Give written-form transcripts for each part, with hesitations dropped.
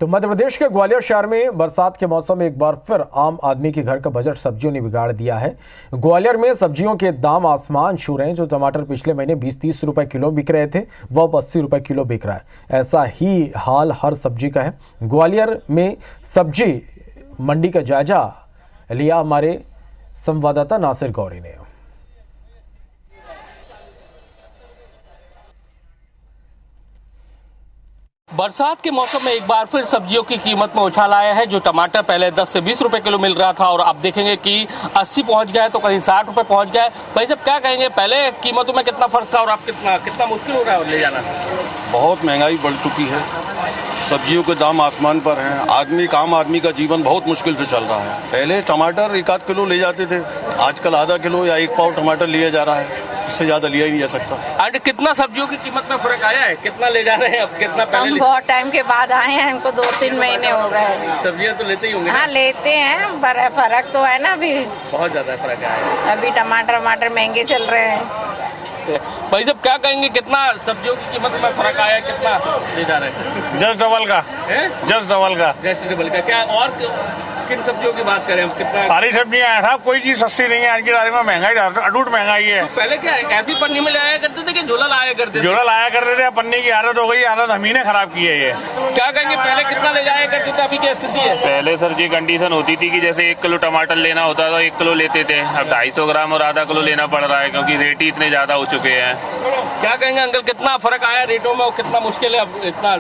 तो मध्य प्रदेश के ग्वालियर शहर में बरसात के मौसम में एक बार फिर आम आदमी के घर का बजट सब्जियों ने बिगाड़ दिया है। ग्वालियर में सब्जियों के दाम आसमान छू रहे हैं। जो टमाटर पिछले महीने 20-30 रुपए किलो बिक रहे थे वह अब 80 रुपए किलो बिक रहा है। ऐसा ही हाल हर सब्जी का है। ग्वालियर में सब्जी मंडी का जायजा लिया हमारे संवाददाता नासिर गौरी ने। बरसात के मौसम में एक बार फिर सब्जियों की कीमत में उछाल आया है। जो टमाटर पहले 10 से 20 रुपए किलो मिल रहा था और अब देखेंगे कि 80 पहुंच गया है, तो कहीं 60 रुपए पहुंच गया है। भाई साहब क्या कहेंगे, पहले कीमतों में कितना फर्क था और अब कितना मुश्किल हो रहा है ले जाना? बहुत महंगाई बढ़ चुकी है, सब्जियों के दाम आसमान पर हैं। आम आदमी का जीवन बहुत मुश्किल से चल रहा है। पहले टमाटर 1-8 किलो ले जाते थे, आजकल आधा किलो या 1 पाव टमाटर लिया जा रहा है, इससे ज्यादा लिया ही नहीं जा सकता। और कितना सब्जियों की कीमत में फर्क आया है, कितना ले जा रहे हैं अब, कितना पहले? हम बहुत टाइम के बाद आए हैं, हमको 2-3 महीने हो गए। सब्जियां तो लेते ही होंगे? हाँ लेते हैं, पर फर्क तो है ना, अभी बहुत ज्यादा फर्क है। अभी टमाटर महंगे चल रहे हैं। भाई साहब क्या कहेंगे, कितना सब्जियों की कीमत में फर्क आया, कितना ले जा रहे हैं? जस्ट डबल का है? जस्ट डबल का क्या? और किन सब्जियों की बात करें हम, कितना? सारी सब्जियां हैं साहब, कोई चीज सस्ती नहीं है आज की तारीख में। महंगाई अटूट महंगाई है। तो पहले क्या ऐसी पन्नी में लाया करते थे कि झोला लाया करते थे? झोला लाया करते थे, पन्नी की आदत हो गई, आदत हम ही ने खराब की है ये। क्या कहेंगे, पहले कितना ले जाया करते थे, अभी क्या स्थिति है? पहले सर जी कंडीशन होती थी कि जैसे 1 किलो टमाटर लेना होता था 1 किलो लेते थे, अब 250 ग्राम और आधा किलो लेना पड़ रहा है क्योंकि रेट ही इतने ज्यादा हो चुके हैं। क्या कहेंगे अंकल, कितना फर्क आया रेटों में और कितना मुश्किल है अब इतना?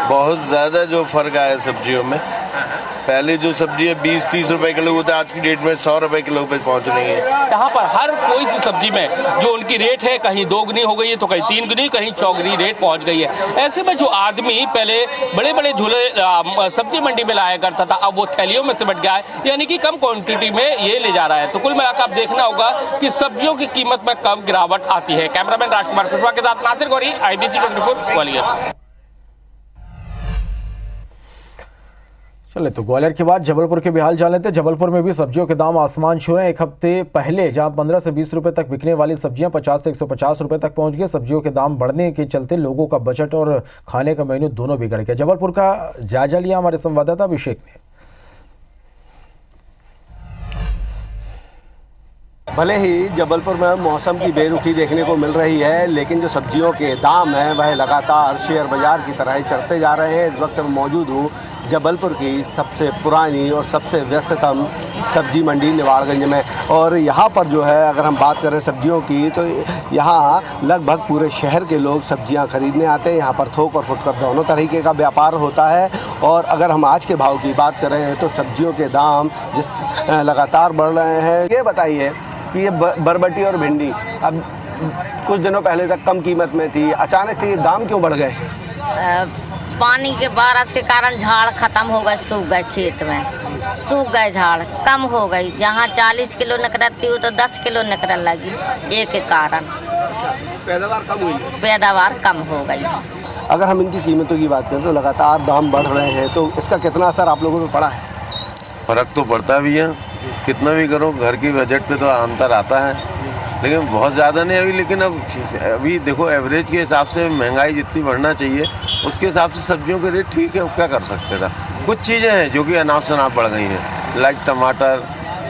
बहुत ज्यादा जो फर्क आया सब्जियों में। पहले जो सब्जी है 20-30 रुपए किलो होता है, आज की डेट में 100 रुपए किलो पे पहुंच रही है। यहाँ पर हर कोई सी सब्जी में जो उनकी रेट है कहीं 2 गुनी हो गई है, तो कहीं 3 गुनी, कहीं 4 गुनी रेट पहुंच गई है। ऐसे में जो आदमी पहले बड़े बड़े झोले सब्जी मंडी में लाया करता था, अब वो थैलियों में सिमट गया है, यानी कि कम क्वांटिटी में ये ले जा रहा है। तो कुल मिलाकर आप देखना होगा कि सब्जियों की कीमत में कम गिरावट आती है। कैमरामैन राजकुमार कुशवाहा के साथ नासिर गौरी, IBC 24 ग्वालियर। चले तो ग्वालियर के बाद जबलपुर के भी हाल जान लेते। जबलपुर में भी सब्जियों के दाम आसमान छू रहे हैं। एक हफ्ते पहले जहां 15 से 20 रुपए तक बिकने वाली सब्जियां 50 से 150 रुपए तक पहुंच गई। सब्जियों के दाम बढ़ने के चलते लोगों का बजट और खाने का मेन्यू दोनों बिगड़ गया। जबलपुर का जायजा लिया हमारे संवाददाता अभिषेक ने। भले ही जबलपुर में मौसम की बेरुखी देखने को मिल रही है, लेकिन जो सब्जियों के दाम हैं वह लगातार शेयर बाजार की तरह ही चढ़ते जा रहे हैं। इस वक्त मैं मौजूद हूँ जबलपुर की सबसे पुरानी और सबसे व्यस्ततम सब्जी मंडी निवाड़गंज में, और यहाँ पर जो है अगर हम बात करें सब्जियों की तो यहाँ लगभग पूरे शहर के लोग सब्जियाँ खरीदने आते हैं। यहाँ पर थोक और फुटकर दोनों तरीके का व्यापार होता है। और अगर हम आज के भाव की बात करें तो सब्जियों के दाम लगातार बढ़ रहे हैं। ये बताइए कि ये बरबटी और भिंडी अब कुछ दिनों पहले तक कम कीमत में थी, अचानक से ये दाम क्यों बढ़ गए? पानी के बारिश के कारण झाड़ खत्म हो गए, सूख गए, खेत में सूख गए, झाड़ कम हो गई। जहाँ 40 किलो निकलती हो तो 10 किलो निकलने लगी, एक के कारण पैदावार कम हुई, पैदावार कम हो गई। अगर हम इनकी कीमतों की बात करें तो लगातार दाम बढ़ रहे हैं, तो इसका कितना असर आप लोगों पर पड़ा है? फर्क तो पड़ता भी है, कितना भी करो घर की बजट पे तो अंतर आता है, लेकिन बहुत ज़्यादा नहीं अभी। लेकिन अभी देखो एवरेज के हिसाब से महंगाई जितनी बढ़ना चाहिए उसके हिसाब से सब्जियों के रेट ठीक है, क्या कर सकते था। कुछ चीज़ें हैं जो कि अनाप शनाप बढ़ गई हैं, लाइक टमाटर,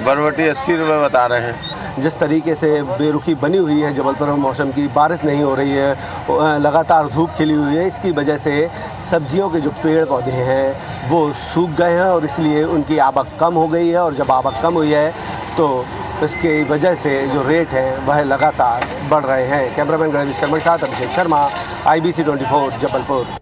बरबटी 80 रुपये बता रहे हैं। जिस तरीके से बेरुखी बनी हुई है जबलपुर में मौसम की, बारिश नहीं हो रही है, लगातार धूप खिली हुई है, इसकी वजह से सब्जियों के जो पेड़ पौधे हैं वो सूख गए हैं और इसलिए उनकी आवक कम हो गई है। और जब आवक कम हुई है तो इसकी वजह से जो रेट हैं वह लगातार बढ़ रहे हैं। कैमरामैन गणेश कर्मा के साथ अभिषेक शर्मा, IBC 24 जबलपुर।